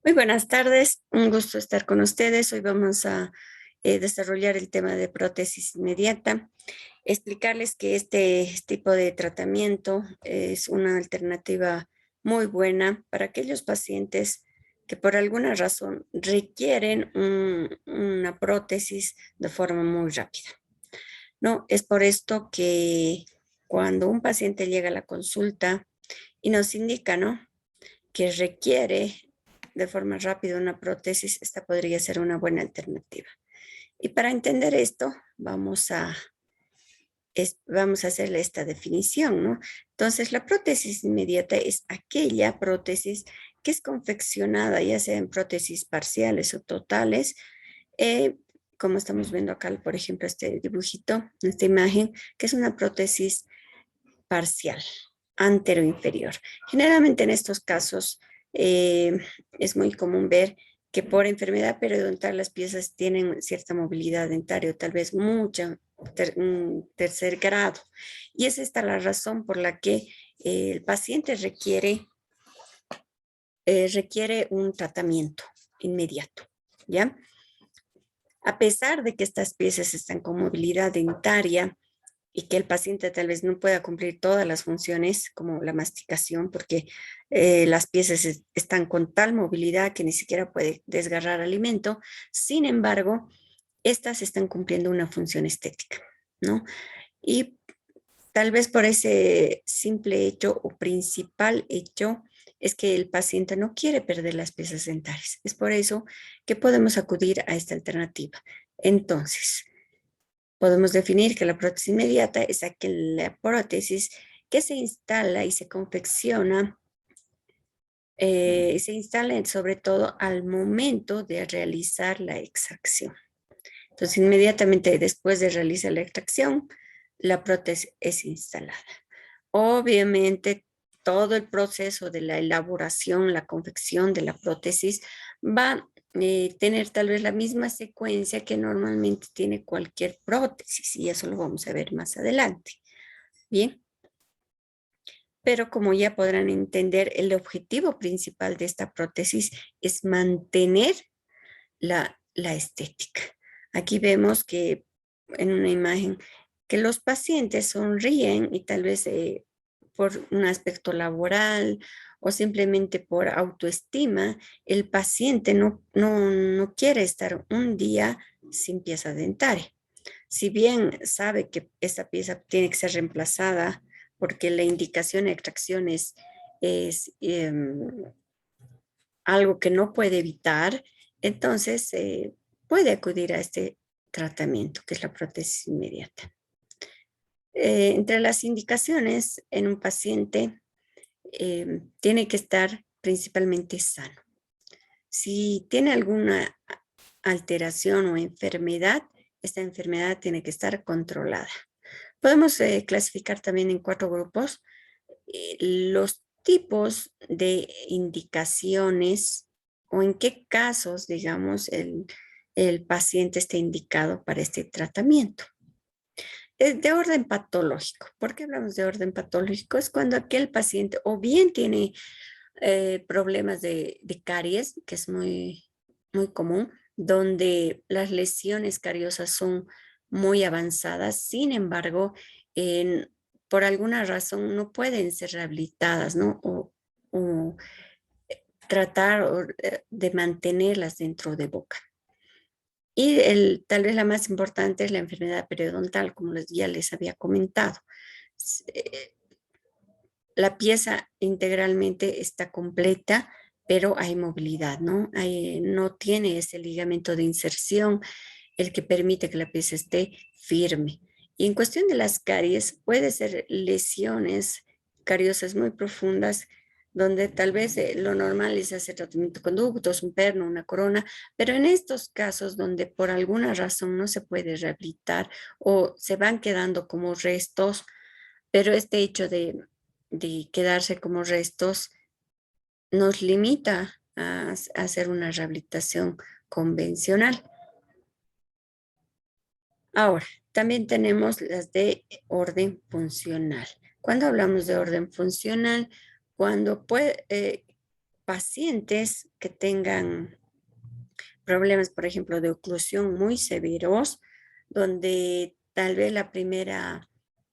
Muy buenas tardes, un gusto estar con ustedes. Hoy vamos a desarrollar el tema de prótesis inmediata, explicarles que este tipo de tratamiento es una alternativa muy buena para aquellos pacientes que por alguna razón requieren una prótesis de forma muy rápida. No, es por esto que cuando un paciente llega a la consulta y nos indica, ¿no?, que requiere de forma rápida una prótesis, esta podría ser una buena alternativa. Y para entender esto, vamos a hacerle esta definición, ¿no? Entonces, la prótesis inmediata es aquella prótesis que es confeccionada, ya sea en prótesis parciales o totales, eh, como estamos viendo acá, por ejemplo, este dibujito, esta imagen, que es una prótesis parcial, antero-inferior. Generalmente en estos casos eh, es muy común ver que por enfermedad periodontal las piezas tienen cierta movilidad dentaria o tal vez mucha, un tercer grado. Y es esta la razón por la que el paciente requiere un tratamiento inmediato, ¿ya? A pesar de que estas piezas están con movilidad dentaria, y que el paciente tal vez no pueda cumplir todas las funciones como la masticación porque las piezas están con tal movilidad que ni siquiera puede desgarrar alimento. Sin embargo, estas están cumpliendo una función estética, ¿no? Y tal vez por ese simple hecho o principal hecho es que el paciente no quiere perder las piezas dentarias. Es por eso que podemos acudir a esta alternativa. Entonces, podemos definir que la prótesis inmediata es aquella prótesis que se instala y se confecciona, se instala sobre todo al momento de realizar la extracción. Entonces, inmediatamente después de realizar la extracción, la prótesis es instalada. Obviamente, todo el proceso de la elaboración, la confección de la prótesis va a tener tal vez la misma secuencia que normalmente tiene cualquier prótesis, y eso lo vamos a ver más adelante. Bien, pero como ya podrán entender, el objetivo principal de esta prótesis es mantener la estética. Aquí vemos que en una imagen que los pacientes sonríen y tal vez por un aspecto laboral o simplemente por autoestima, el paciente no quiere estar un día sin pieza dentaria. Si bien sabe que esa pieza tiene que ser reemplazada porque la indicación de extracción es algo que no puede evitar, entonces puede acudir a este tratamiento, que es la prótesis inmediata. Entre las indicaciones en un paciente, tiene que estar principalmente sano. Si tiene alguna alteración o enfermedad, esta enfermedad tiene que estar controlada. Podemos clasificar también en 4 grupos los tipos de indicaciones o en qué casos, digamos, el paciente está indicado para este tratamiento. Es de orden patológico. ¿Por qué hablamos de orden patológico? Es cuando aquel paciente o bien tiene problemas de caries, que es muy común, donde las lesiones cariosas son muy avanzadas, sin embargo, en, por alguna razón no pueden ser rehabilitadas, ¿no? O tratar de mantenerlas dentro de boca. Y tal vez la más importante es la enfermedad periodontal, como ya les había comentado. La pieza integralmente está completa, pero hay movilidad, ¿no? No tiene ese ligamento de inserción, el que permite que la pieza esté firme. Y en cuestión de las caries, puede ser lesiones cariosas muy profundas, donde tal vez lo normal es hacer tratamiento de conductos, un perno, una corona, pero en estos casos donde por alguna razón no se puede rehabilitar o se van quedando como restos, pero este hecho de quedarse como restos nos limita a hacer una rehabilitación convencional. Ahora, también tenemos las de orden funcional. Cuando hablamos de orden funcional, cuando pacientes que tengan problemas, por ejemplo, de oclusión muy severos, donde tal vez la primera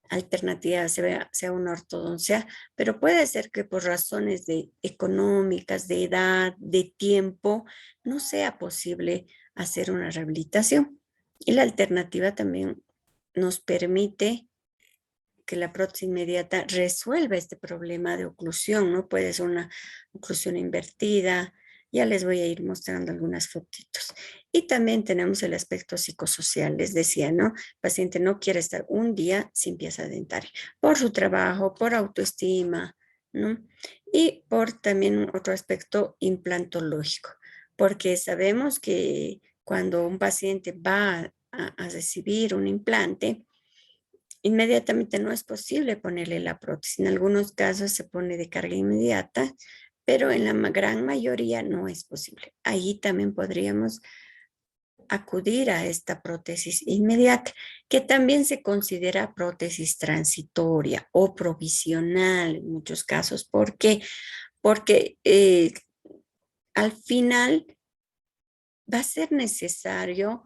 alternativa sea una ortodoncia, pero puede ser que por razones económicas, de edad, de tiempo, no sea posible hacer una rehabilitación. Y la alternativa también nos permite que la prótesis inmediata resuelva este problema de oclusión, ¿no? Puede ser una oclusión invertida. Ya les voy a ir mostrando algunas fotitos. Y también tenemos el aspecto psicosocial. Les decía, ¿no? El paciente no quiere estar un día sin pieza dentaria por su trabajo, por autoestima, ¿no? Y por también otro aspecto implantológico, porque sabemos que cuando un paciente va a recibir un implante, inmediatamente no es posible ponerle la prótesis. En algunos casos se pone de carga inmediata, pero en la gran mayoría no es posible. Ahí también podríamos acudir a esta prótesis inmediata, que también se considera prótesis transitoria o provisional en muchos casos. ¿Por qué? Porque al final va a ser necesario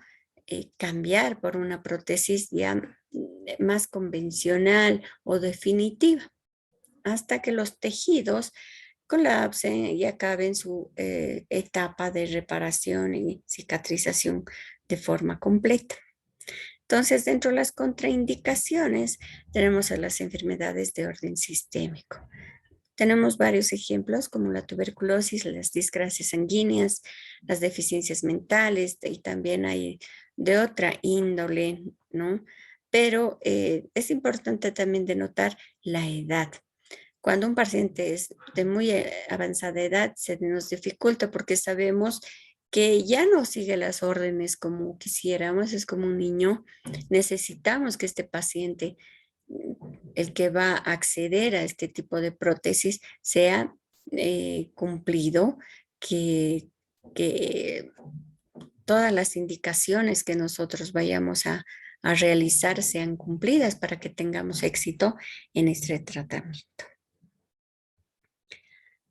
cambiar por una prótesis ya más convencional o definitiva, hasta que los tejidos colapsen y acaben su etapa de reparación y cicatrización de forma completa. Entonces, dentro de las contraindicaciones, tenemos a las enfermedades de orden sistémico. Tenemos varios ejemplos como la tuberculosis, las discrasias sanguíneas, las deficiencias mentales y también hay de otra índole, ¿no? Pero es importante también denotar la edad. Cuando un paciente es de muy avanzada edad, se nos dificulta porque sabemos que ya no sigue las órdenes como quisiéramos, es como un niño. Necesitamos que este paciente, el que va a acceder a este tipo de prótesis, sea cumplido, que todas las indicaciones que nosotros vayamos a realizar sean cumplidas para que tengamos éxito en este tratamiento.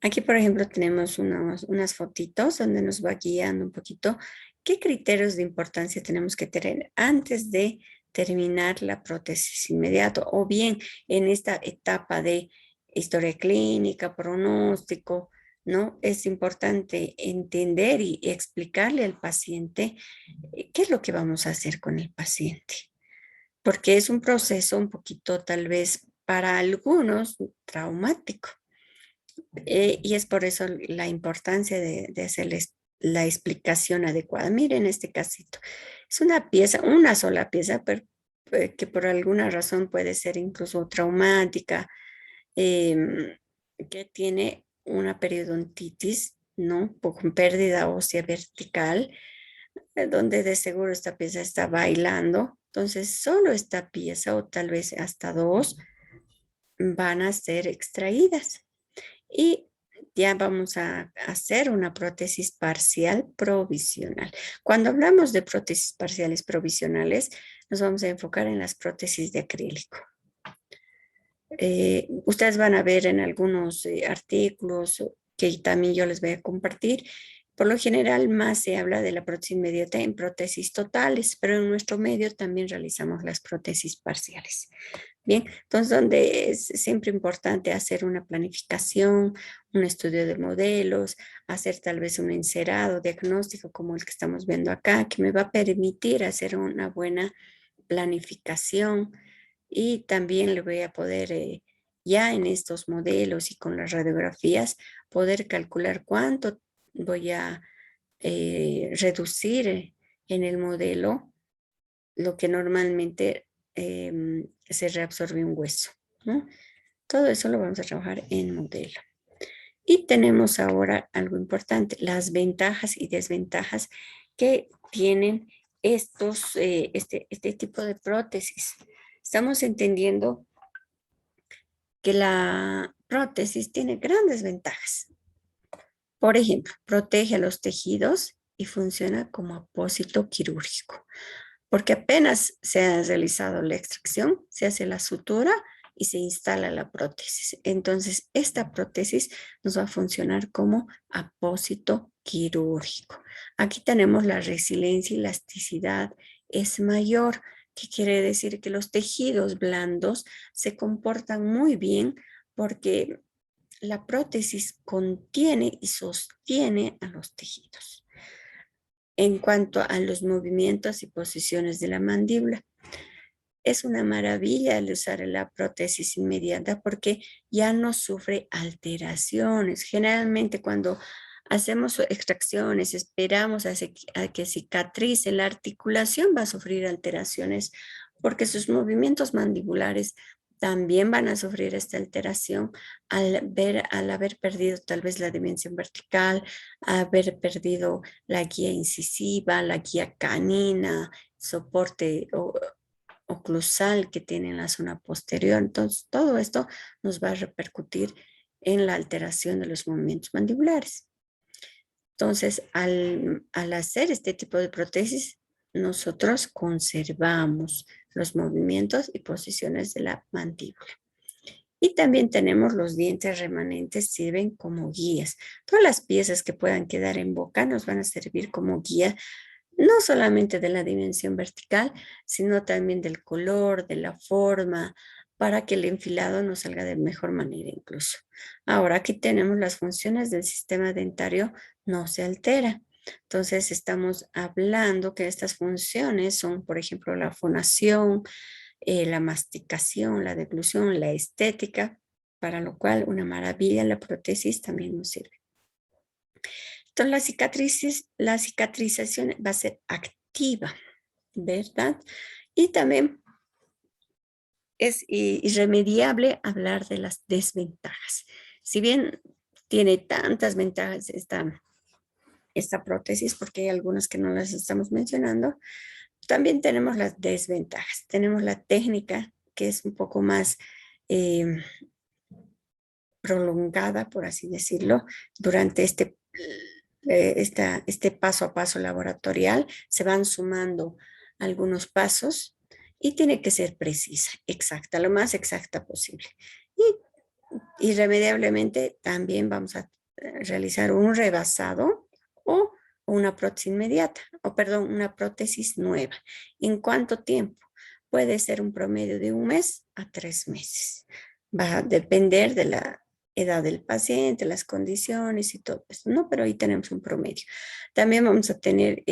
Aquí, por ejemplo, tenemos unas fotitos donde nos va guiando un poquito qué criterios de importancia tenemos que tener antes de terminar la prótesis inmediato o bien en esta etapa de historia clínica, pronóstico, ¿no? Es importante entender y explicarle al paciente qué es lo que vamos a hacer con el paciente, porque es un proceso un poquito tal vez para algunos traumático. Y es por eso la importancia de hacerles la explicación adecuada. Miren este casito. Es una pieza, una sola pieza, pero que por alguna razón puede ser incluso traumática, em, que tiene una periodontitis, ¿no? Con pérdida ósea vertical, donde de seguro esta pieza está bailando. Entonces, solo esta pieza o tal vez hasta dos van a ser extraídas. Y ya vamos a hacer una prótesis parcial provisional. Cuando hablamos de prótesis parciales provisionales, nos vamos a enfocar en las prótesis de acrílico. Ustedes van a ver en algunos artículos que también yo les voy a compartir. Por lo general, más se habla de la prótesis inmediata en prótesis totales, pero en nuestro medio también realizamos las prótesis parciales. Bien, entonces donde es siempre importante hacer una planificación, un estudio de modelos, hacer tal vez un encerado diagnóstico como el que estamos viendo acá, que me va a permitir hacer una buena planificación y también le voy a poder ya en estos modelos y con las radiografías poder calcular cuánto voy a reducir en el modelo lo que normalmente se reabsorbe un hueso, ¿no? Todo eso lo vamos a trabajar en modelo. Y tenemos ahora algo importante, las ventajas y desventajas que tienen este tipo de prótesis. Estamos entendiendo que la prótesis tiene grandes ventajas. Por ejemplo, protege a los tejidos y funciona como apósito quirúrgico, porque apenas se ha realizado la extracción, se hace la sutura y se instala la prótesis. Entonces, esta prótesis nos va a funcionar como apósito quirúrgico. Aquí tenemos la resiliencia y elasticidad es mayor, que quiere decir que los tejidos blandos se comportan muy bien porque la prótesis contiene y sostiene a los tejidos. En cuanto a los movimientos y posiciones de la mandíbula, es una maravilla el usar la prótesis inmediata porque ya no sufre alteraciones. Generalmente cuando hacemos extracciones, esperamos a que cicatrice la articulación, va a sufrir alteraciones porque sus movimientos mandibulares también van a sufrir esta alteración al haber perdido tal vez la dimensión vertical, haber perdido la guía incisiva, la guía canina, soporte oclusal que tiene en la zona posterior. Entonces, todo esto nos va a repercutir en la alteración de los movimientos mandibulares. Entonces, al hacer este tipo de prótesis, nosotros conservamos los movimientos y posiciones de la mandíbula. Y también tenemos los dientes remanentes, sirven como guías. Todas las piezas que puedan quedar en boca nos van a servir como guía, no solamente de la dimensión vertical, sino también del color, de la forma, para que el enfilado nos salga de mejor manera incluso. Ahora aquí tenemos las funciones del sistema dentario, no se altera. Entonces estamos hablando que estas funciones son, por ejemplo, la fonación, la masticación, la deglución, la estética, para lo cual una maravilla la prótesis también nos sirve. Entonces la cicatrización va a ser activa, ¿verdad? Y también es irremediable hablar de las desventajas. Si bien tiene tantas ventajas esta prótesis, porque hay algunas que no las estamos mencionando, también tenemos las desventajas. Tenemos la técnica, que es un poco más prolongada, por así decirlo, durante este paso a paso laboratorial. Se van sumando algunos pasos y tiene que ser precisa, exacta, lo más exacta posible. Y irremediablemente también vamos a realizar un rebasado o una prótesis inmediata, o perdón, una prótesis nueva. ¿En cuánto tiempo? Puede ser un promedio de 1 mes a 3 meses. Va a depender de la edad del paciente, las condiciones y todo eso, ¿no? Pero ahí tenemos un promedio. También vamos a tener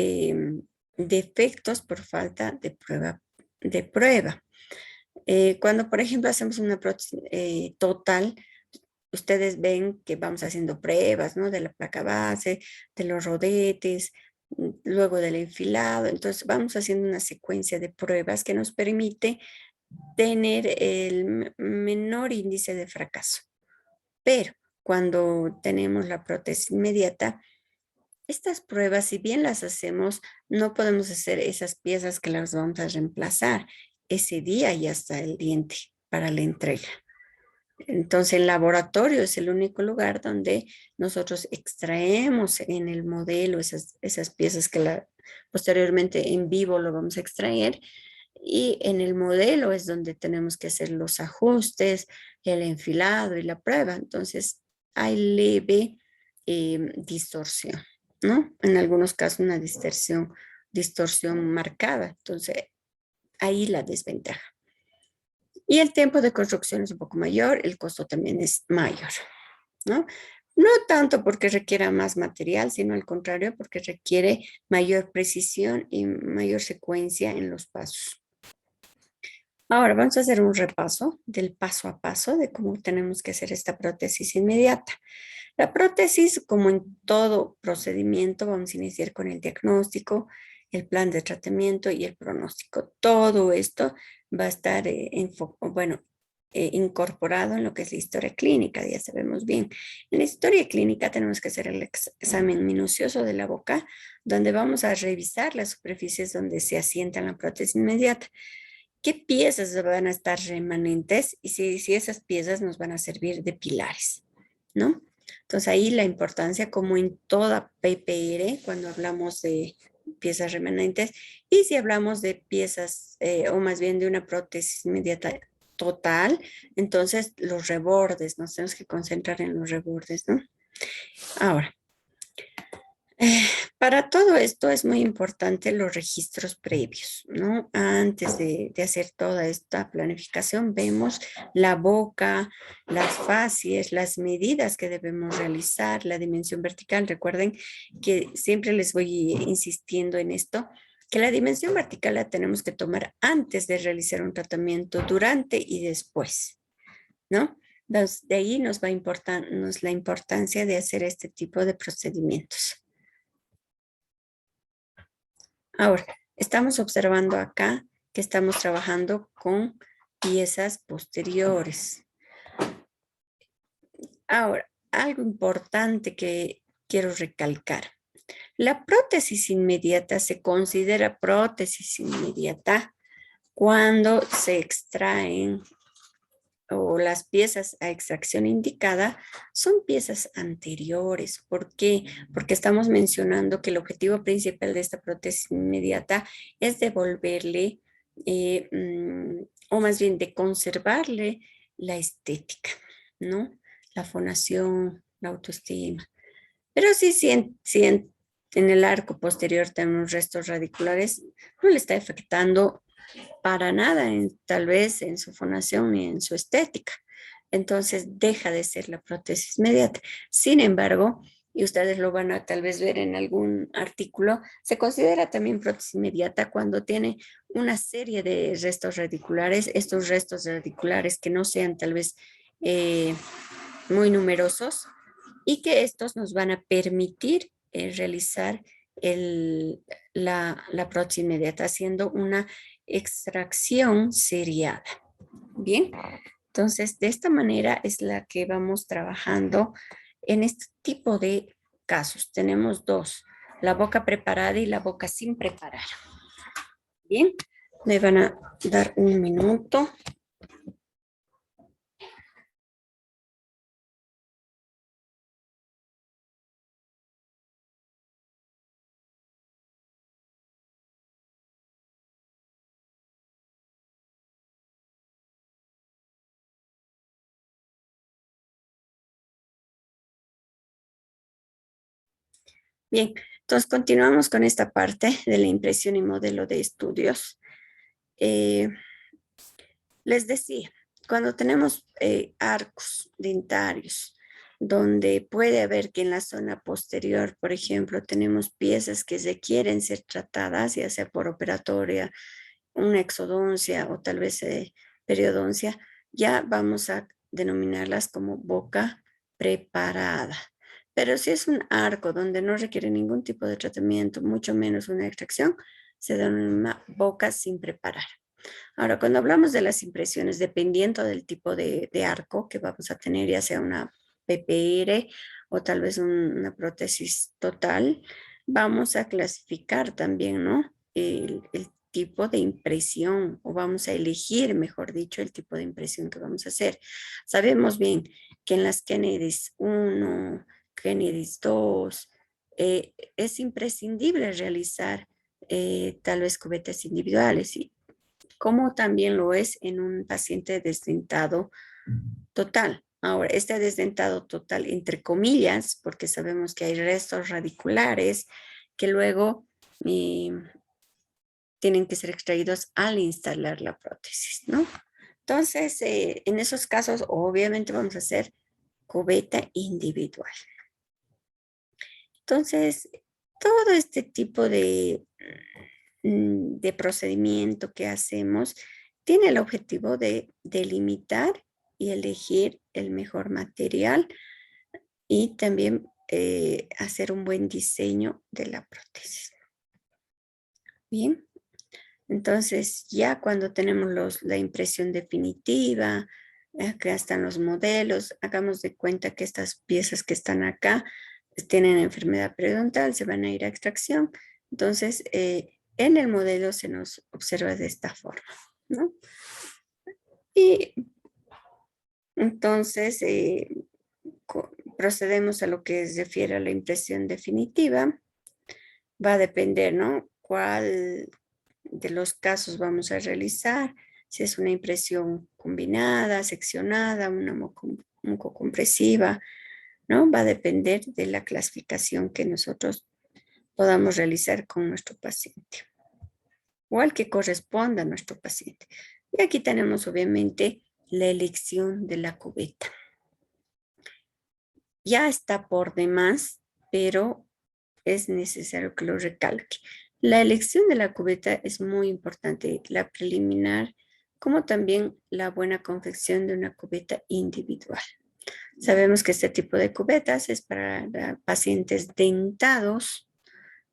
defectos por falta de prueba. Cuando, por ejemplo, hacemos una prótesis total, ustedes ven que vamos haciendo pruebas, ¿no? De la placa base, de los rodetes, luego del enfilado. Entonces, vamos haciendo una secuencia de pruebas que nos permite tener el menor índice de fracaso. Pero cuando tenemos la prótesis inmediata, estas pruebas, si bien las hacemos, no podemos hacer esas piezas que las vamos a reemplazar. Ese día ya está el diente para la entrega. Entonces, el laboratorio es el único lugar donde nosotros extraemos en el modelo esas piezas que posteriormente en vivo lo vamos a extraer. Y en el modelo es donde tenemos que hacer los ajustes, el enfilado y la prueba. Entonces, hay leve distorsión, ¿no? En algunos casos una distorsión marcada. Entonces, ahí la desventaja. Y el tiempo de construcción es un poco mayor, el costo también es mayor, ¿no? No tanto porque requiera más material, sino al contrario, porque requiere mayor precisión y mayor secuencia en los pasos. Ahora vamos a hacer un repaso del paso a paso de cómo tenemos que hacer esta prótesis inmediata. La prótesis, como en todo procedimiento, vamos a iniciar con el diagnóstico, el plan de tratamiento y el pronóstico. Todo esto va a estar incorporado en lo que es la historia clínica, ya sabemos bien. En la historia clínica tenemos que hacer el examen minucioso de la boca, donde vamos a revisar las superficies donde se asienta la prótesis inmediata. ¿Qué piezas van a estar remanentes? Y si esas piezas nos van a servir de pilares, ¿no? Entonces ahí la importancia, como en toda PPR, cuando hablamos de piezas remanentes, y si hablamos de piezas, o más bien de una prótesis inmediata total, entonces los rebordes, nos tenemos que concentrar en los rebordes, ¿no? Ahora, para todo esto es muy importante los registros previos, ¿no? Antes de hacer toda esta planificación, vemos la boca, las facies, las medidas que debemos realizar, la dimensión vertical. Recuerden que siempre les voy insistiendo en esto, que la dimensión vertical la tenemos que tomar antes de realizar un tratamiento, durante y después, ¿no? Entonces, de ahí nos va a importarnos la importancia de hacer este tipo de procedimientos. Ahora, estamos observando acá que estamos trabajando con piezas posteriores. Ahora, algo importante que quiero recalcar. La prótesis inmediata se considera prótesis inmediata cuando se extraen o las piezas a extracción indicada son piezas anteriores. ¿Por qué? Porque estamos mencionando que el objetivo principal de esta prótesis inmediata es devolverle, o más bien de conservarle la estética, ¿no? La fonación, la autoestima. Pero sí, si en el arco posterior tenemos restos radiculares, no le está afectando para nada, tal vez en su fonación ni en su estética. Entonces deja de ser la prótesis inmediata. Sin embargo, y ustedes lo van a tal vez ver en algún artículo, se considera también prótesis inmediata cuando tiene una serie de restos radiculares, estos restos radiculares que no sean tal vez muy numerosos y que estos nos van a permitir realizar la prótesis inmediata haciendo una extracción seriada. Bien, entonces de esta manera es la que vamos trabajando en este tipo de casos. Tenemos dos, la boca preparada y la boca sin preparar. Bien, me van a dar un minuto. Bien, entonces continuamos con esta parte de la impresión y modelo de estudios. Les decía, cuando tenemos arcos dentarios, donde puede haber que en la zona posterior, por ejemplo, tenemos piezas que requieren ser tratadas, ya sea por operatoria, una exodoncia o tal vez periodoncia, ya vamos a denominarlas como boca preparada. Pero si es un arco donde no requiere ningún tipo de tratamiento, mucho menos una extracción, se denomina boca sin preparar. Ahora, cuando hablamos de las impresiones, dependiendo del tipo de arco que vamos a tener, ya sea una PPR o tal vez una prótesis total, vamos a clasificar también, ¿no? El tipo de impresión, o vamos a elegir, mejor dicho, el tipo de impresión que vamos a hacer. Sabemos bien que en las Kennedys 1, Kennedys 2, es imprescindible realizar tal vez cubetas individuales, y como también lo es en un paciente desdentado total. Ahora, este desdentado total, entre comillas, porque sabemos que hay restos radiculares que luego tienen que ser extraídos al instalar la prótesis, ¿no? Entonces, en esos casos, obviamente vamos a hacer cubeta individual. Entonces, todo este tipo de procedimiento que hacemos tiene el objetivo de delimitar y elegir el mejor material y también hacer un buen diseño de la prótesis. Bien, entonces ya cuando tenemos la impresión definitiva, acá están los modelos, hagamos de cuenta que estas piezas que están acá tienen enfermedad periodontal, se van a ir a extracción. Entonces, en el modelo se nos observa de esta forma, ¿no? Y entonces procedemos a lo que se refiere a la impresión definitiva. Va a depender, ¿no? ¿Cuál de los casos vamos a realizar? si es una impresión combinada, seccionada, una mucocompresiva, ¿no? Va a depender de la clasificación que nosotros podamos realizar con nuestro paciente o al que corresponda a nuestro paciente. Y aquí tenemos obviamente la elección de la cubeta. Ya está por demás, pero es necesario que lo recalque. La elección de la cubeta es muy importante, la preliminar, como también la buena confección de una cubeta individual. Sabemos que este tipo de cubetas es para pacientes dentados,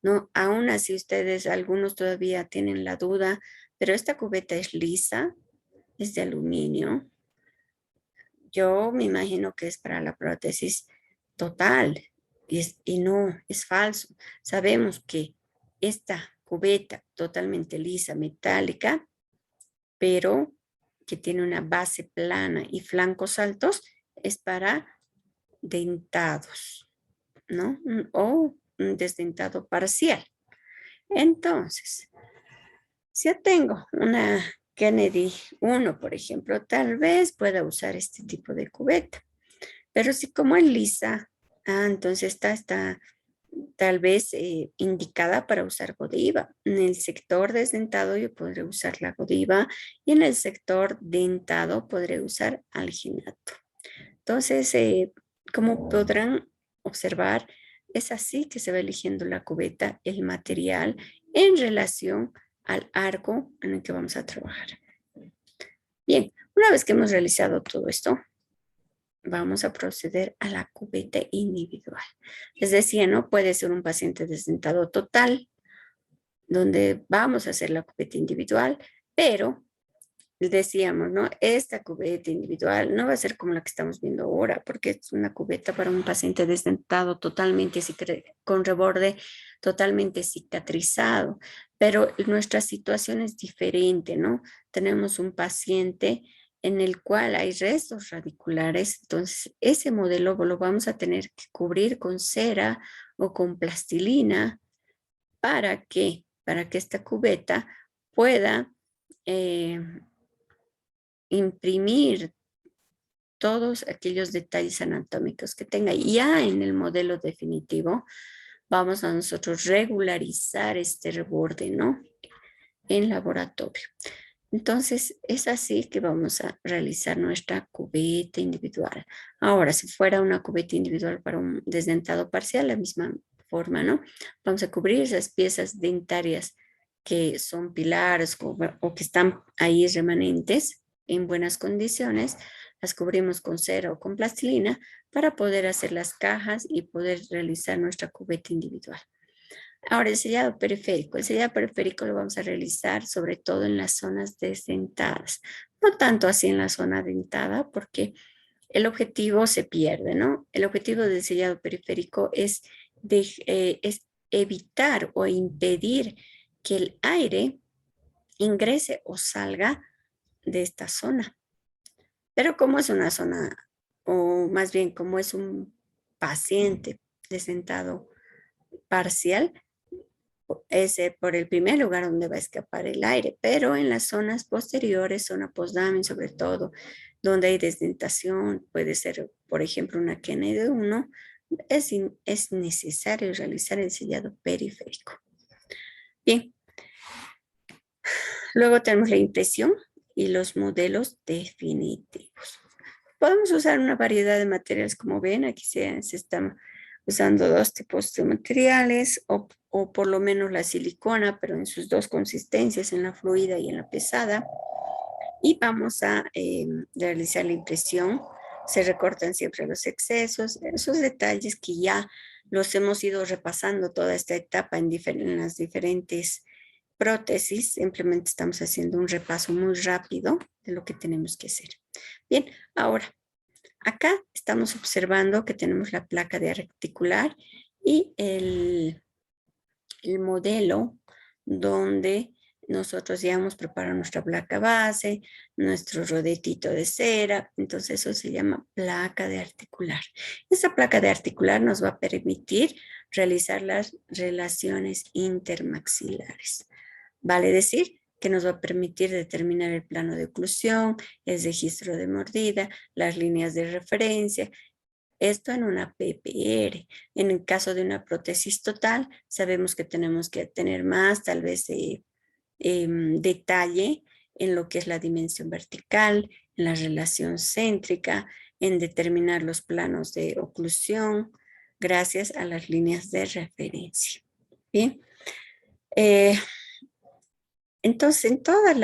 ¿no? Aún así ustedes, algunos todavía tienen la duda, pero esta cubeta es lisa, es de aluminio. Yo me imagino que es para la prótesis total y no, es falso. Sabemos que esta cubeta totalmente lisa, metálica, pero que tiene una base plana y flancos altos, es para dentados, ¿no? O un desdentado parcial. Entonces, si yo tengo una Kennedy 1, por ejemplo, tal vez pueda usar este tipo de cubeta. Pero si como es lisa, entonces está tal vez indicada para usar Godiva. En el sector desdentado yo podré usar la Godiva y en el sector dentado podré usar alginato. Entonces, como podrán observar, es así que se va eligiendo la cubeta, el material en relación al arco en el que vamos a trabajar. Bien, una vez que hemos realizado todo esto, vamos a proceder a la cubeta individual. Les decía, no puede ser un paciente desdentado total, donde vamos a hacer la cubeta individual, pero decíamos, ¿no? Esta cubeta individual no va a ser como la que estamos viendo ahora, porque es una cubeta para un paciente desdentado totalmente con reborde totalmente cicatrizado, pero nuestra situación es diferente, ¿no? Tenemos un paciente en el cual hay restos radiculares, entonces ese modelo lo vamos a tener que cubrir con cera o con plastilina. ¿Para qué? Para que esta cubeta pueda eh, imprimir todos aquellos detalles anatómicos que tenga. Ya en el modelo definitivo vamos a nosotros regularizar este reborde, ¿no? En laboratorio. Entonces, es así que vamos a realizar nuestra cubeta individual. Ahora, si fuera una cubeta individual para un desdentado parcial, la misma forma, ¿no? Vamos a cubrir esas piezas dentarias que son pilares o que están ahí remanentes en buenas condiciones, las cubrimos con cera o con plastilina para poder hacer las cajas y poder realizar nuestra cubeta individual. Ahora, el sellado periférico. El sellado periférico lo vamos a realizar sobre todo en las zonas desdentadas. No tanto así en la zona dentada porque el objetivo se pierde, ¿no? El objetivo del sellado periférico es evitar o impedir que el aire ingrese o salga de esta zona. Pero como es una zona, o más bien como es un paciente desdentado parcial, es por el primer lugar donde va a escapar el aire, pero en las zonas posteriores, zona postdamen sobre todo, donde hay desdentación, puede ser, por ejemplo, una Kennedy 1, es necesario realizar el sellado periférico. Bien, luego tenemos la impresión y los modelos definitivos. Podemos usar una variedad de materiales, como ven, aquí se están usando dos tipos de materiales o por lo menos la silicona, pero en sus dos consistencias, en la fluida y en la pesada. Y vamos a realizar la impresión. Se recortan siempre los excesos, esos detalles que ya los hemos ido repasando toda esta etapa en las diferentes prótesis. Simplemente estamos haciendo un repaso muy rápido de lo que tenemos que hacer. Bien, ahora acá estamos observando que tenemos la placa de articular y el modelo donde nosotros ya hemos preparado nuestra placa base, nuestro rodetito de cera, entonces eso se llama placa de articular. Esa placa de articular nos va a permitir realizar las relaciones intermaxilares. Vale decir que nos va a permitir determinar el plano de oclusión, el registro de mordida, las líneas de referencia. Esto en una PPR. En el caso de una prótesis total, sabemos que tenemos que tener más, tal vez, detalle en lo que es la dimensión vertical, en la relación céntrica, en determinar los planos de oclusión, gracias a las líneas de referencia. Bien. Entonces, en todas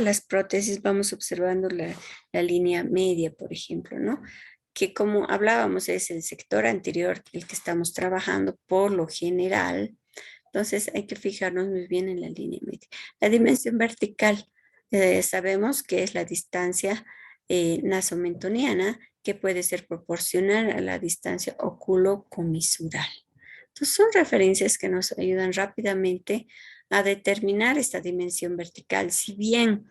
las prótesis vamos observando la línea media, por ejemplo, ¿no? Que como hablábamos es el sector anterior el que estamos trabajando por lo general. Entonces hay que fijarnos muy bien en la línea media. La dimensión vertical, sabemos que es la distancia nasomentoniana, que puede ser proporcional a la distancia oculocomisudal. Entonces son referencias que nos ayudan rápidamente a determinar esta dimensión vertical. Si bien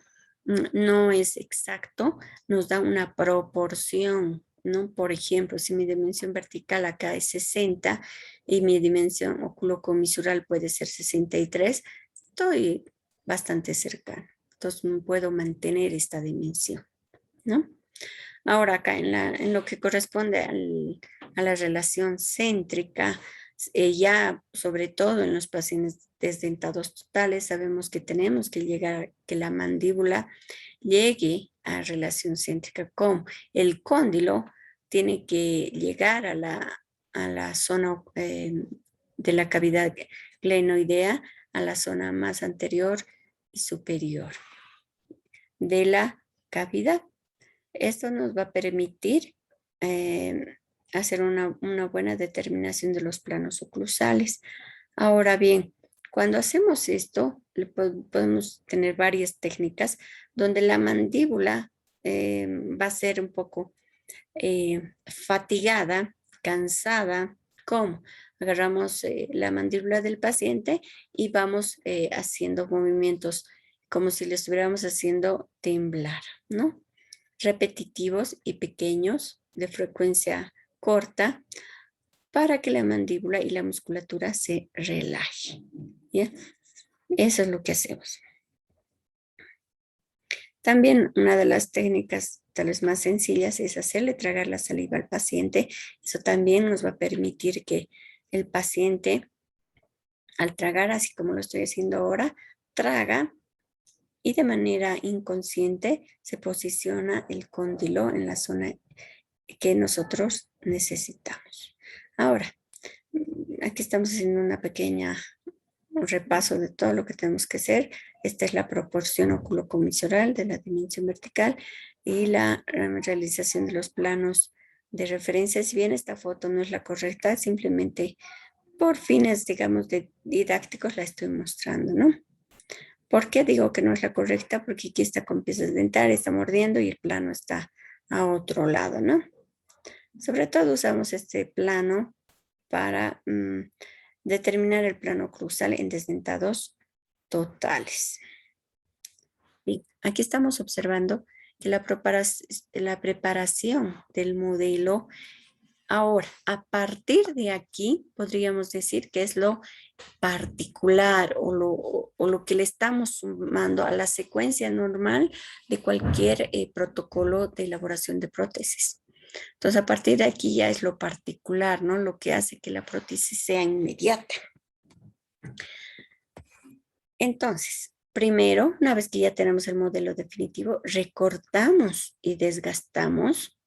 no es exacto, nos da una proporción, ¿no? Por ejemplo, si mi dimensión vertical acá es 60 y mi dimensión oculocomisural puede ser 63, estoy bastante cercano. Entonces puedo mantener esta dimensión, ¿no? Ahora acá en lo que corresponde a la relación céntrica, ya sobre todo en los pacientes desdentados totales, sabemos que tenemos que llegar, que la mandíbula llegue a relación céntrica con el cóndilo, tiene que llegar a la zona de la cavidad glenoidea, a la zona más anterior y superior de la cavidad. Esto nos va a permitir hacer una buena determinación de los planos oclusales. Ahora bien, cuando hacemos esto, podemos tener varias técnicas donde la mandíbula va a ser un poco fatigada, cansada. ¿Cómo? Agarramos la mandíbula del paciente y vamos haciendo movimientos como si le estuviéramos haciendo temblar, ¿no? Repetitivos y pequeños de frecuencia corta para que la mandíbula y la musculatura se relaje. ¿Ya? Eso es lo que hacemos. También una de las técnicas tal vez más sencillas es hacerle tragar la saliva al paciente. Eso también nos va a permitir que el paciente, al tragar, así como lo estoy haciendo ahora, traga y de manera inconsciente se posiciona el cóndilo en la zona que nosotros necesitamos. Ahora, aquí estamos haciendo un repaso de todo lo que tenemos que hacer. Esta es la proporción oculocomisoral de la dimensión vertical y la realización de los planos de referencia. Si bien esta foto no es la correcta, simplemente por fines, digamos, didácticos la estoy mostrando, ¿no? ¿Por qué digo que no es la correcta? Porque aquí está con piezas dentales, está mordiendo y el plano está a otro lado, ¿no? Sobre todo usamos este plano para determinar el plano cruzal en desdentados totales. Bien, aquí estamos observando que la preparación del modelo. Ahora, a partir de aquí, podríamos decir que es lo particular o lo que le estamos sumando a la secuencia normal de cualquier protocolo de elaboración de prótesis. Entonces, a partir de aquí ya es lo particular, ¿no? Lo que hace que la prótesis sea inmediata. Entonces, primero, una vez que ya tenemos el modelo definitivo, recortamos y desgastamos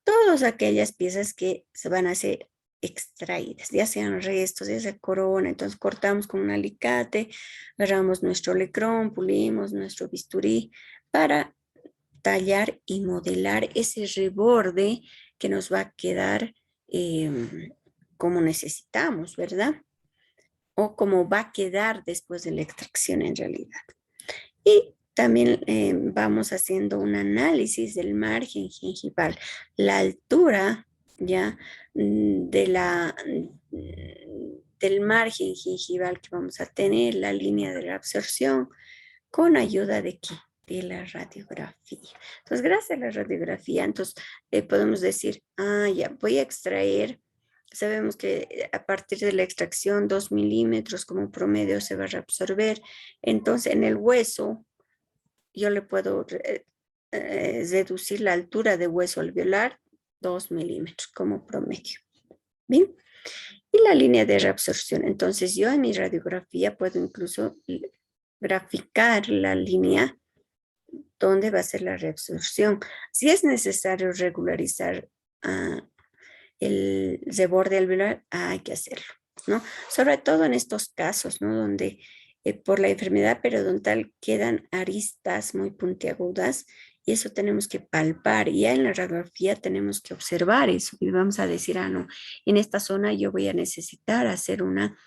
todas aquellas piezas que se van a ser extraídas, ya sean restos, ya sea corona. Entonces cortamos con un alicate, agarramos nuestro lecrón, pulimos nuestro bisturí para tallar y modelar ese reborde que nos va a quedar como necesitamos, ¿verdad? O como va a quedar después de la extracción en realidad. Y también vamos haciendo un análisis del margen gingival, la altura ya del margen gingival que vamos a tener, la línea de la absorción, con ayuda de ¿qué? De la radiografía. Entonces, gracias a la radiografía, entonces podemos decir, ya voy a extraer Sabemos que a partir de la extracción 2 milímetros como promedio se va a reabsorber. Entonces en el hueso yo le puedo reducir la altura de hueso alveolar 2 milímetros como promedio. Bien. Y la línea de reabsorción. Entonces yo en mi radiografía puedo incluso graficar la línea donde va a ser la reabsorción. Si es necesario regularizar el reborde alveolar, hay que hacerlo, ¿no? Sobre todo en estos casos, ¿no? Donde por la enfermedad periodontal quedan aristas muy puntiagudas y eso tenemos que palpar. Y ya en la radiografía tenemos que observar eso y vamos a decir, no, en esta zona yo voy a necesitar hacer una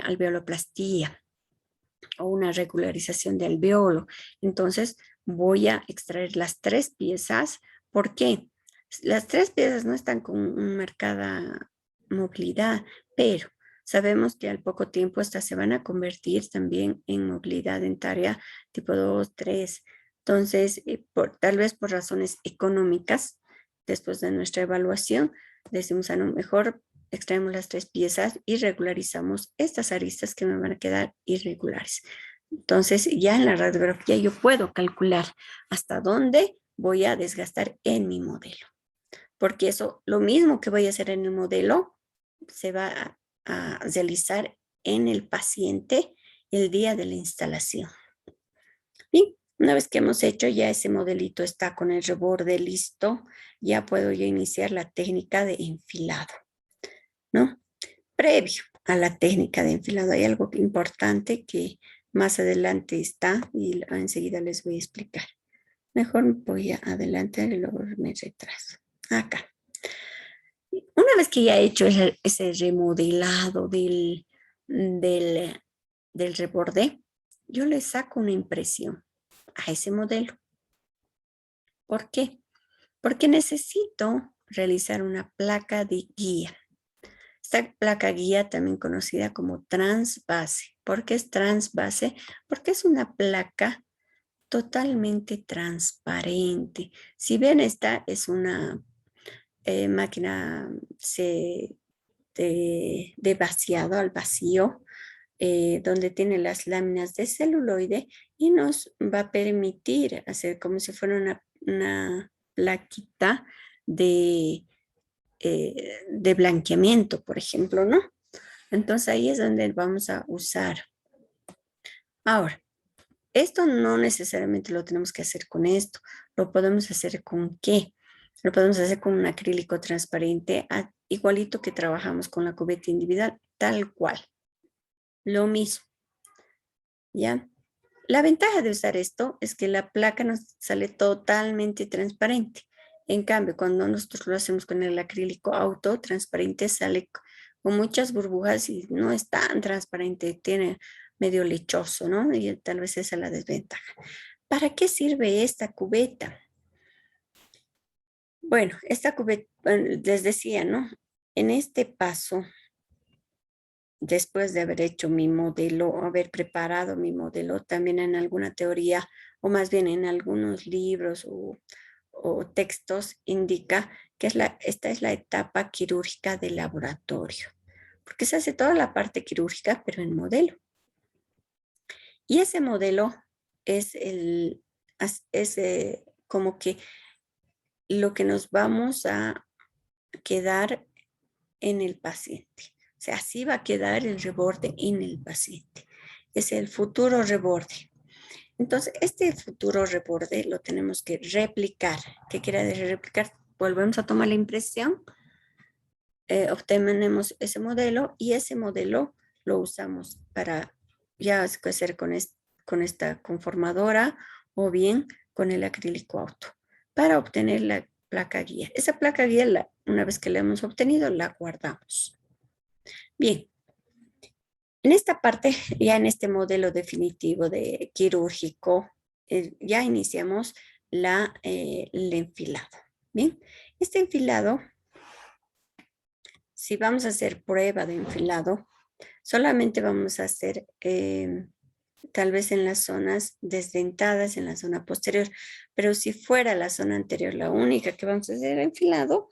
alveoloplastía o una regularización de alveolo. Entonces voy a extraer las 3 piezas. ¿Por qué? Las 3 piezas no están con marcada movilidad, pero sabemos que al poco tiempo estas se van a convertir también en movilidad dentaria tipo 2, 3. Entonces, tal vez por razones económicas, después de nuestra evaluación, decimos a lo mejor extraemos las 3 piezas y regularizamos estas aristas que me van a quedar irregulares. Entonces, ya en la radiografía yo puedo calcular hasta dónde voy a desgastar en mi modelo. Porque eso, lo mismo que voy a hacer en el modelo, se va a realizar en el paciente el día de la instalación. Bien, una vez que hemos hecho ya ese modelito está con el reborde listo, ya puedo yo iniciar la técnica de enfilado, ¿no? Previo a la técnica de enfilado hay algo importante que más adelante está y enseguida les voy a explicar. Mejor voy adelante y luego me retraso. Acá. Una vez que ya he hecho ese remodelado del reborde, yo le saco una impresión a ese modelo. ¿Por qué? Porque necesito realizar una placa de guía. Esta placa guía, también conocida como transbase. ¿Por qué es transbase? Porque es una placa totalmente transparente. Si bien esta es una máquina de vaciado al vacío, donde tiene las láminas de celuloide y nos va a permitir hacer como si fuera una plaquita de blanqueamiento, por ejemplo, ¿no? Entonces ahí es donde vamos a usar. Ahora, esto no necesariamente lo tenemos que hacer con esto, lo podemos hacer con ¿qué? Lo podemos hacer con un acrílico transparente, igualito que trabajamos con la cubeta individual, tal cual. Lo mismo, ¿ya? La ventaja de usar esto es que la placa nos sale totalmente transparente. En cambio, cuando nosotros lo hacemos con el acrílico auto transparente, sale con muchas burbujas y no es tan transparente, tiene medio lechoso, ¿no? Y tal vez esa es la desventaja. ¿Para qué sirve esta cubeta? Bueno, esta cubeta, les decía, ¿no? En este paso, después de haber hecho mi modelo, haber preparado mi modelo, también en alguna teoría, o más bien en algunos libros o textos, indica que esta es la etapa quirúrgica del laboratorio, porque se hace toda la parte quirúrgica, pero en modelo. Y ese modelo es como que lo que nos vamos a quedar en el paciente. O sea, así va a quedar el reborde en el paciente. Es el futuro reborde. Entonces, este futuro reborde lo tenemos que replicar. ¿Qué quiere decir replicar? Volvemos a tomar la impresión, obtenemos ese modelo y ese modelo lo usamos para ya hacer con esta conformadora o bien con el acrílico auto para obtener la placa guía. Esa placa guía, una vez que la hemos obtenido, la guardamos. Bien, en esta parte, ya en este modelo definitivo de quirúrgico, ya iniciamos el enfilado. Bien, este enfilado, si vamos a hacer prueba de enfilado, solamente vamos a hacer tal vez en las zonas desdentadas, en la zona posterior, pero si fuera la zona anterior la única que vamos a hacer enfilado,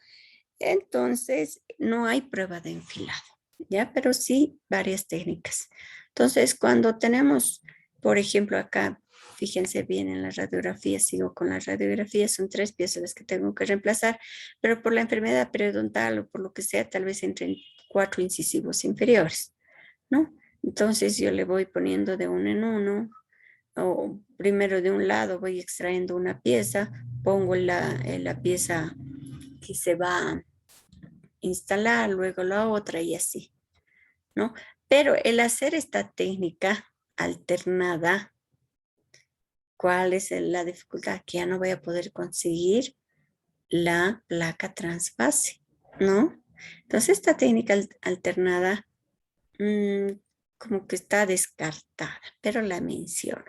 Entonces, no hay prueba de enfilado, ¿ya? Pero sí varias técnicas. Entonces, cuando tenemos, por ejemplo, acá, fíjense bien en la radiografía, sigo con la radiografía, son 3 piezas las que tengo que reemplazar, pero por la enfermedad periodontal o por lo que sea, tal vez entre 4 incisivos inferiores, ¿no? Entonces, yo le voy poniendo de uno en uno, o primero de un lado voy extrayendo una pieza, pongo la pieza que se va instalar, luego la otra y así, ¿no? Pero el hacer esta técnica alternada, ¿cuál es la dificultad? Que ya no voy a poder conseguir la placa transbase, ¿no? Entonces esta técnica alternada como que está descartada, pero la menciono.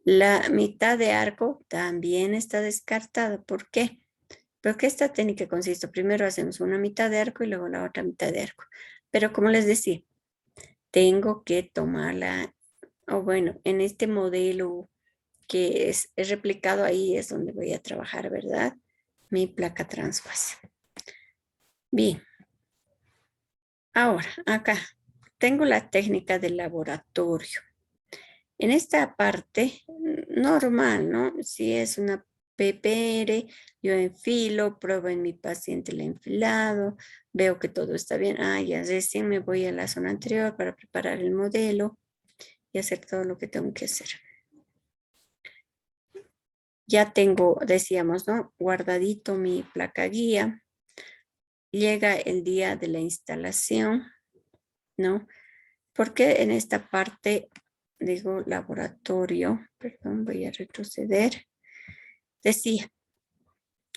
La mitad de arco también está descartada. ¿Por qué? Porque esta técnica consiste, primero hacemos una mitad de arco y luego la otra mitad de arco. Pero como les decía, tengo que tomarla, o bueno, en este modelo que es replicado ahí es donde voy a trabajar, ¿verdad? Mi placa transfase. Bien, ahora acá tengo la técnica del laboratorio. En esta parte normal, ¿no? Si es una PPR, yo enfilo, pruebo en mi paciente el enfilado, veo que todo está bien. Ah, ya recién me voy a la zona anterior para preparar el modelo y hacer todo lo que tengo que hacer. Ya tengo, decíamos, ¿no? Guardadito mi placa guía. Llega el día de la instalación, ¿no? Porque en esta parte, digo, laboratorio, perdón, voy a retroceder. Decía,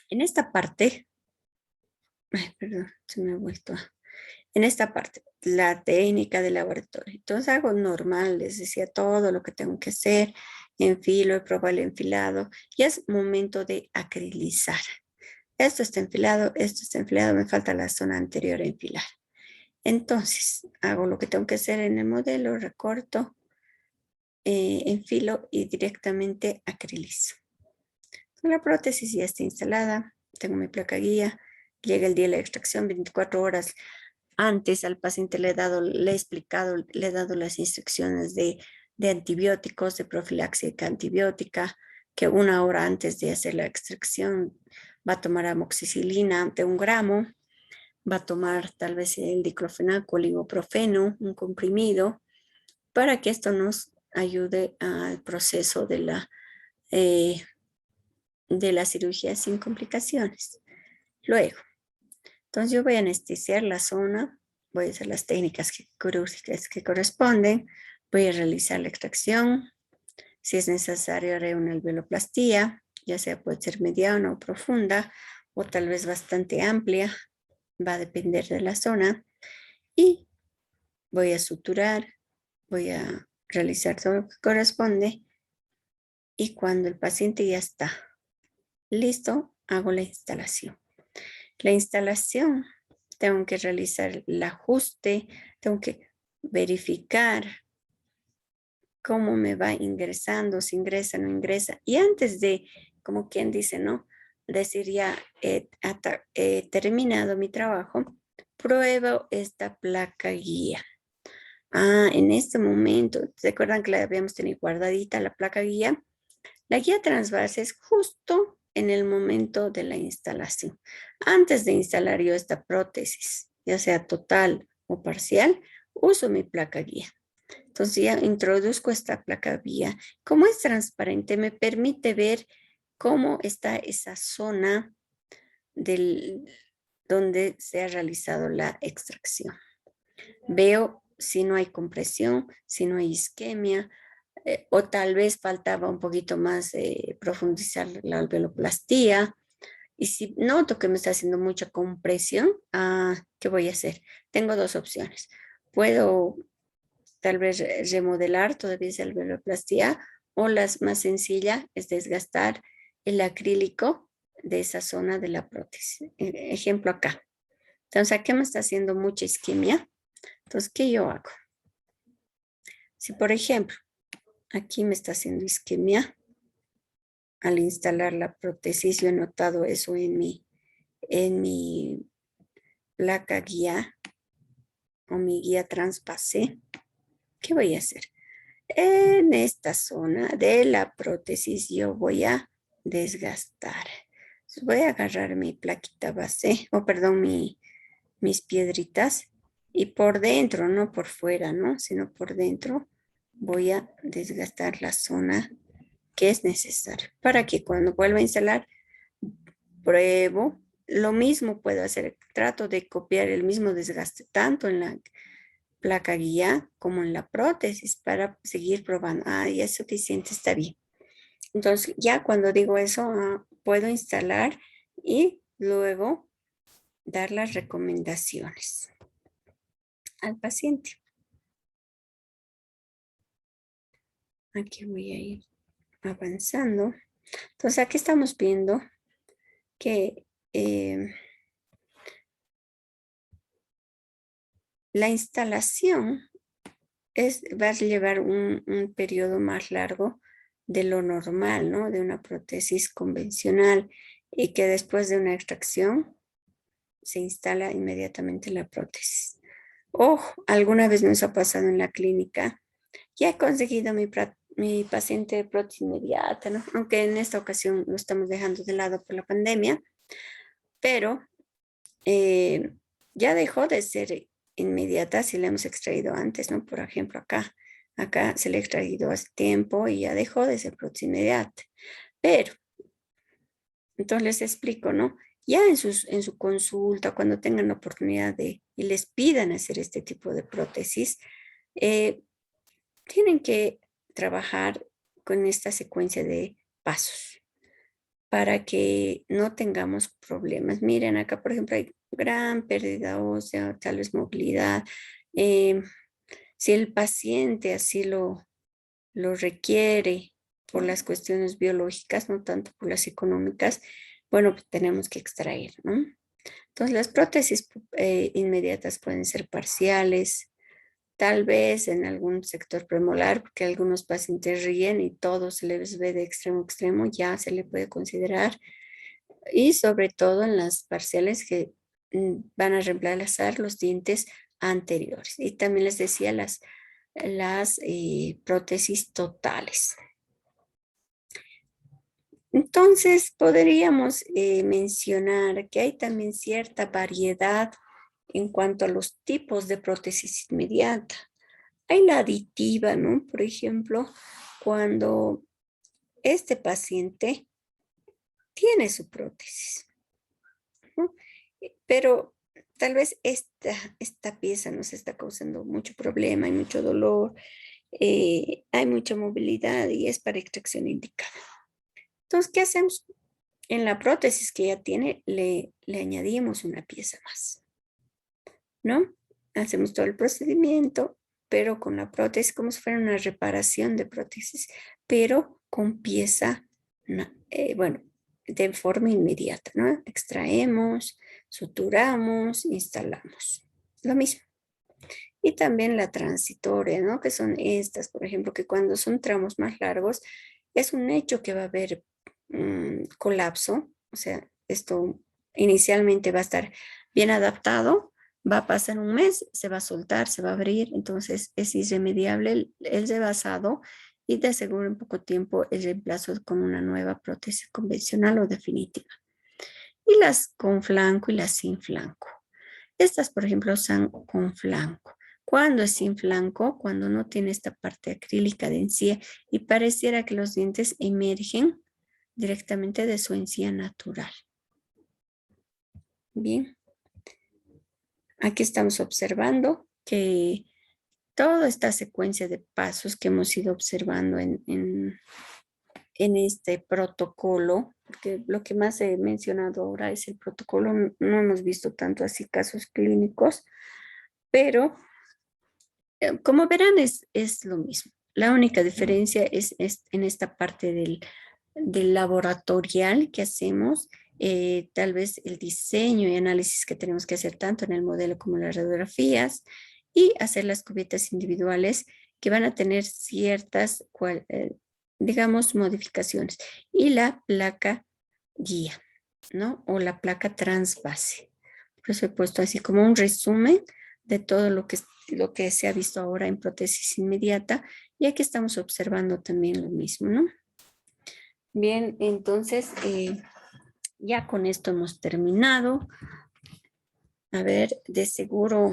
en esta parte, ay, perdón, se me ha vuelto. En esta parte, la técnica de laboratorio. Entonces hago normal, les decía todo lo que tengo que hacer, enfilo, he probado el enfilado y es momento de acrilizar. Esto está enfilado, me falta la zona anterior a enfilar. Entonces, hago lo que tengo que hacer en el modelo, recorto, enfilo y directamente acrilizo. La prótesis ya está instalada, tengo mi placa guía, llega el día de la extracción, 24 horas antes al paciente le he explicado, le he dado las instrucciones de antibióticos, de profilaxia antibiótica, que 1 hora antes de hacer la extracción va a tomar amoxicilina de 1 gramo, va a tomar tal vez el diclofenaco, el ibuprofeno, un comprimido, para que esto nos ayude al proceso eh, de la cirugía sin complicaciones. Luego, entonces yo voy a anestesiar la zona, voy a hacer las técnicas quirúrgicas que corresponden, voy a realizar la extracción, si es necesario haré una alveoloplastía, ya sea puede ser mediana o profunda, o tal vez bastante amplia, va a depender de la zona, y voy a suturar, voy a realizar todo lo que corresponde, y cuando el paciente ya está listo, hago la instalación. La instalación, tengo que realizar el ajuste, tengo que verificar cómo me va ingresando, si ingresa o no ingresa. Y antes de, como quien dice, ¿no? Decir ya he terminado mi trabajo, pruebo esta placa guía. Ah, en este momento, ¿se acuerdan que la habíamos tenido guardadita la placa guía? La guía transversa es justo en el momento de la instalación. Antes de instalar yo esta prótesis, ya sea total o parcial, uso mi placa guía. Entonces ya introduzco esta placa guía. Como es transparente, me permite ver cómo está esa zona donde se ha realizado la extracción. Veo si no hay compresión, si no hay isquemia, o tal vez faltaba un poquito más profundizar la alveoloplastía. Y si noto que me está haciendo mucha compresión, ¿qué voy a hacer? Tengo 2 opciones. Puedo tal vez remodelar todavía esa alveoloplastía, o la más sencilla es desgastar el acrílico de esa zona de la prótesis. Ejemplo acá. Entonces, aquí me está haciendo mucha isquemia. Entonces, ¿qué yo hago? Si, por ejemplo, aquí me está haciendo isquemia, al instalar la prótesis, yo he notado eso en mi placa guía o mi guía transbase, ¿qué voy a hacer? En esta zona de la prótesis yo voy a desgastar. Entonces voy a agarrar mi plaquita base, o perdón, mis piedritas, y por dentro, no por fuera, ¿no? Sino por dentro voy a desgastar la zona que es necesaria para que cuando vuelva a instalar, pruebo. Lo mismo puedo hacer, trato de copiar el mismo desgaste tanto en la placa guía como en la prótesis para seguir probando. Ah, ya es suficiente, está bien. Entonces, ya cuando digo eso, puedo instalar y luego dar las recomendaciones al paciente. Aquí voy a ir avanzando. Entonces, aquí estamos viendo que la instalación va a llevar un periodo más largo de lo normal, ¿no? De una prótesis convencional y que después de una extracción se instala inmediatamente la prótesis. O alguna vez nos ha pasado en la clínica, ya he conseguido mi paciente de prótesis inmediata, ¿no? Aunque en esta ocasión lo estamos dejando de lado por la pandemia, pero ya dejó de ser inmediata si la hemos extraído antes, ¿no? Por ejemplo, acá se le ha extraído hace tiempo y ya dejó de ser prótesis inmediata. Pero, entonces les explico, ¿no? Ya en su consulta, cuando tengan la oportunidad y les pidan hacer este tipo de prótesis, tienen que trabajar con esta secuencia de pasos para que no tengamos problemas. Miren, acá, por ejemplo, hay gran pérdida ósea, tal vez movilidad. Eh, si el paciente así lo requiere por las cuestiones biológicas, no tanto por las económicas, bueno, pues tenemos que extraer, ¿no? Entonces, las prótesis inmediatas pueden ser parciales, tal vez en algún sector premolar, porque algunos pacientes ríen y todo se les ve de extremo a extremo, ya se le puede considerar. Y sobre todo en las parciales que van a reemplazar los dientes anteriores. Y también les decía las prótesis totales. Entonces, podríamos mencionar que hay también cierta variedad en cuanto a los tipos de prótesis inmediata. Hay la aditiva, ¿no? Por ejemplo, cuando este paciente tiene su prótesis, ¿no? Pero tal vez esta pieza nos está causando mucho problema, hay mucho dolor, hay mucha movilidad y es para extracción indicada. Entonces, ¿qué hacemos? En la prótesis que ya tiene, le añadimos una pieza más, ¿no? Hacemos todo el procedimiento, pero con la prótesis, como si fuera una reparación de prótesis, pero con pieza, bueno, de forma inmediata, ¿no? Extraemos, suturamos, instalamos. Lo mismo. Y también la transitoria, ¿no? Que son estas, por ejemplo, que cuando son tramos más largos, es un hecho que va a haber colapso, o sea, esto inicialmente va a estar bien adaptado, va a pasar un mes, se va a soltar, se va a abrir, entonces es irremediable el rebasado y de seguro en poco tiempo el reemplazo con una nueva prótesis convencional o definitiva. Y las con flanco y las sin flanco. Estas, por ejemplo, son con flanco. Cuando es sin flanco, cuando no tiene esta parte acrílica de encía y pareciera que los dientes emergen directamente de su encía natural. Bien, aquí estamos observando que toda esta secuencia de pasos que hemos ido observando en este protocolo, porque lo que más he mencionado ahora es el protocolo, no hemos visto tanto así casos clínicos, pero como verán es lo mismo. La única diferencia es en esta parte del laboratorial que hacemos, tal vez el diseño y análisis que tenemos que hacer tanto en el modelo como en las radiografías y hacer las cubetas individuales que van a tener ciertas, digamos, modificaciones. Y la placa guía, ¿no? O la placa transbase. Por eso he puesto así como un resumen de todo lo que se ha visto ahora en prótesis inmediata, y aquí estamos observando también lo mismo, ¿no? Bien, entonces ya con esto hemos terminado. A ver, de seguro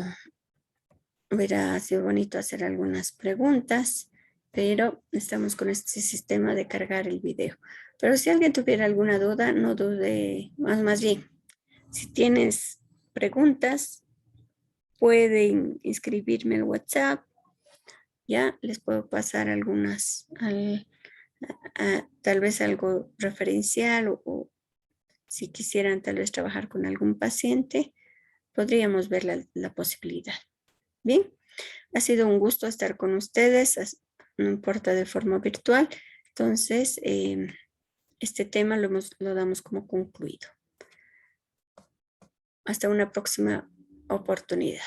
hubiera sido bonito hacer algunas preguntas, pero estamos con este sistema de cargar el video. Pero si alguien tuviera alguna duda, no dude, más bien, si tienes preguntas, pueden escribirme al WhatsApp, ya les puedo pasar algunas, tal vez algo referencial o si quisieran tal vez trabajar con algún paciente, podríamos ver la posibilidad. Bien, ha sido un gusto estar con ustedes, no importa de forma virtual. Entonces, este tema lo damos como concluido. Hasta una próxima oportunidad.